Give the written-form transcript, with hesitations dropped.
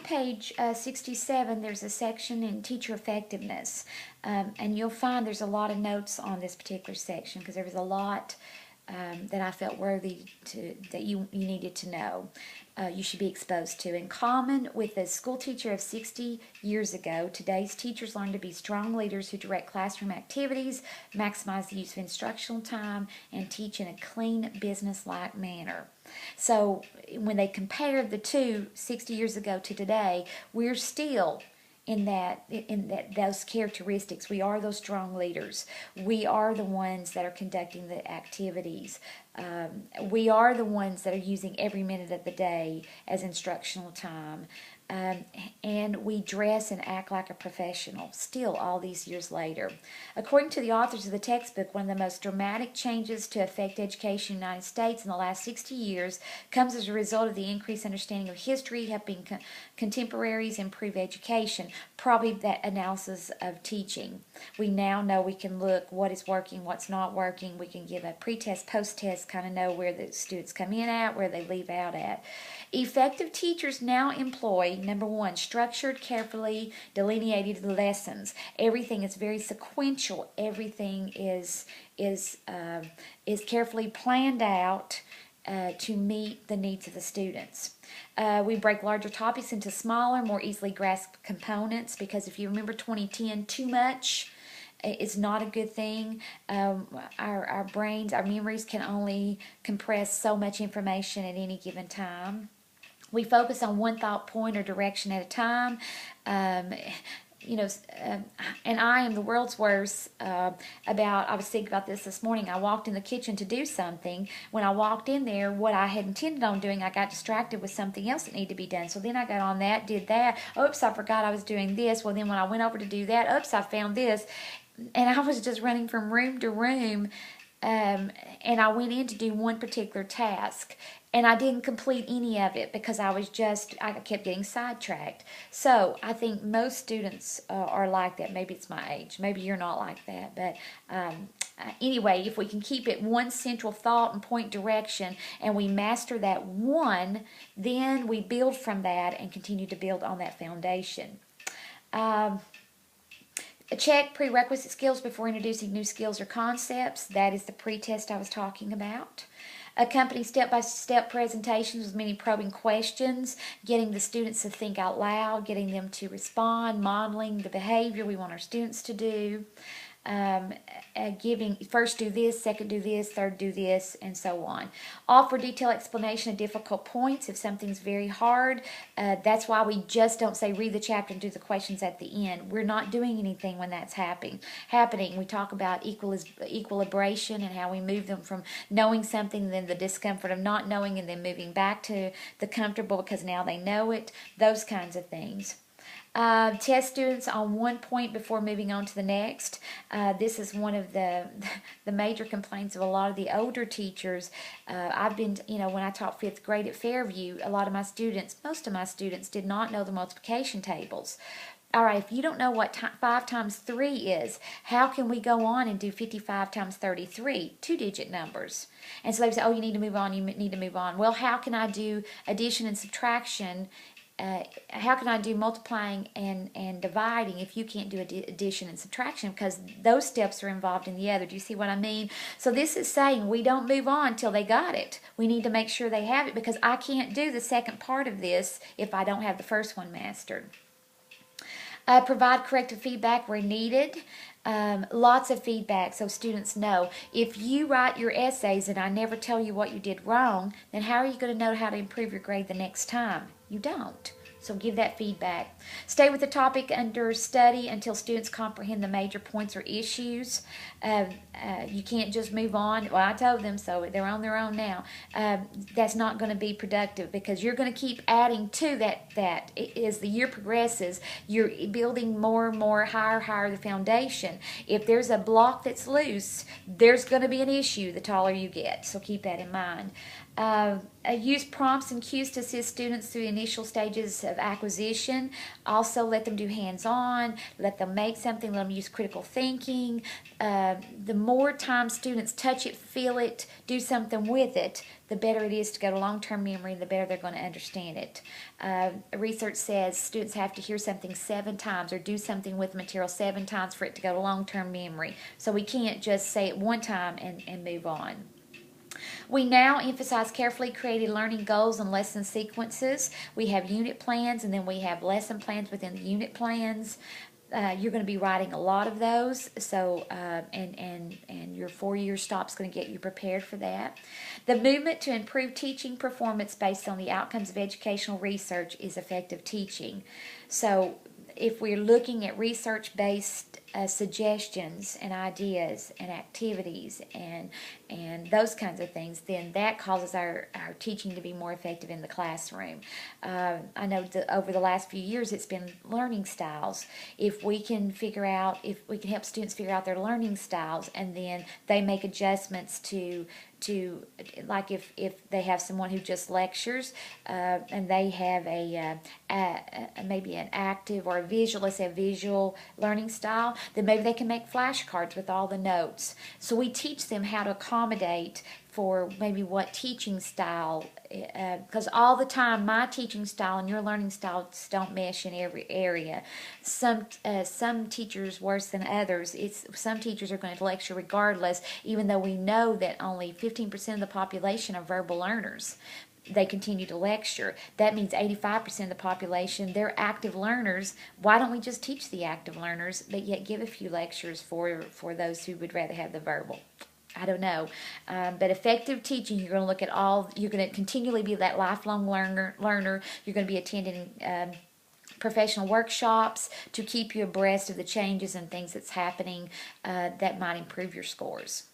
page 67, there's a section in teacher effectiveness, and you'll find there's a lot of notes on this particular section because there was a lot that I felt worthy that you needed to know. You should be exposed to. In common with the school teacher of 60 years ago, today's teachers learn to be strong leaders who direct classroom activities, maximize the use of instructional time, and teach in a clean, business-like manner. So when they compare the two 60 years ago to today, we're still in those characteristics. We are those strong leaders. We are the ones that are conducting the activities. We are the ones that are using every minute of the day as instructional time. And we dress and act like a professional, still all these years later. According to the authors of the textbook, one of the most dramatic changes to affect education in the United States in the last 60 years comes as a result of the increased understanding of history, helping contemporaries improve education. Probably that analysis of teaching. We now know we can look what is working, what's not working. We can give a pre-test, post-test, kind of know where the students come in at, where they leave out at. Effective teachers now employ, number one, structured, carefully delineated lessons. Everything is very sequential. Everything is carefully planned out to meet the needs of the students. We break larger topics into smaller, more easily grasped components because if you remember 2010, too much is not a good thing. Our brains, our memories can only compress so much information at any given time. We focus on one thought point or direction at a time. And I am the world's worst I was thinking about this morning. I walked in the kitchen to do something. When I walked in there, what I had intended on doing, I got distracted with something else that needed to be done. So then I got on that, did that. Oops, I forgot I was doing this. Well, then when I went over to do that, oops, I found this. And I was just running from room to room. And I went in to do one particular task. And I didn't complete any of it because I kept getting sidetracked. So I think most students are like that. Maybe it's my age. Maybe you're not like that. But anyway, if we can keep it one central thought and point direction and we master that one, then we build from that and continue to build on that foundation. Check prerequisite skills before introducing new skills or concepts. That is the pre-test I was talking about. Accompany step-by-step presentations with many probing questions, getting the students to think out loud, getting them to respond, modeling the behavior we want our students to do. Giving first do this, second do this, third do this, and so on. Offer detailed explanation of difficult points if something's very hard. That's why we just don't say read the chapter and do the questions at the end. We're not doing anything when that's happening. We talk about equilibration and how we move them from knowing something, then the discomfort of not knowing, and then moving back to the comfortable because now they know it. Those kinds of things. Test students on one point before moving on to the next. This is one of the major complaints of a lot of the older teachers. I've been, when I taught 5th grade at Fairview, most of my students did not know the multiplication tables. All right, if you don't know what 5 times 3 is, how can we go on and do 55 times 33, 2-digit numbers? And so they say, oh, you need to move on. Well, how can I do addition and subtraction? How can I do multiplying and dividing if you can't do addition and subtraction? Because those steps are involved in the other. Do you see what I mean? So this is saying we don't move on till they got it. We need to make sure they have it because I can't do the second part of this if I don't have the first one mastered. Provide corrective feedback where needed. Lots of feedback so students know. If you write your essays and I never tell you what you did wrong, then how are you going to know how to improve your grade the next time? You don't. So give that feedback. Stay with the topic under study until students comprehend the major points or issues. You can't just move on. Well, I told them so. They're on their own now. That's not going to be productive because you're going to keep adding to that. As the year progresses, you're building more and more, higher the foundation. If there's a block that's loose, there's going to be an issue the taller you get. So keep that in mind. Use prompts and cues to assist students through initial stages of acquisition. Also, let them do hands-on, let them make something, let them use critical thinking. The more time students touch it, feel it, do something with it, the better it is to go to long-term memory, the better they're going to understand it. Research says students have to hear something 7 times or do something with the material 7 times for it to go to long-term memory. So we can't just say it one time and move on. We now emphasize carefully created learning goals and lesson sequences. We have unit plans, and then we have lesson plans within the unit plans. You're going to be writing a lot of those, so and your 4-year stop's going to get you prepared for that. The movement to improve teaching performance based on the outcomes of educational research is effective teaching. So if we're looking at research-based suggestions and ideas and activities and those kinds of things, then that causes our teaching to be more effective in the classroom. I know that over the last few years it's been learning styles. If we can help students figure out their learning styles, and then they make adjustments to like if they have someone who just lectures and they have maybe an active or a visual, let's say a visual learning style, then maybe they can make flashcards with all the notes. So we teach them how to accommodate for maybe what teaching style, because all the time my teaching style and your learning styles don't mesh in every area. Some teachers worse than others. Some teachers are going to lecture regardless, even though we know that only 15% of the population are verbal learners. They continue to lecture. That means 85% of the population, they're active learners. Why don't we just teach the active learners, but yet give a few lectures for those who would rather have the verbal? I don't know. But effective teaching, you're going to look at you're going to continually be that lifelong learner. You're going to be attending professional workshops to keep you abreast of the changes and things that's happening that might improve your scores.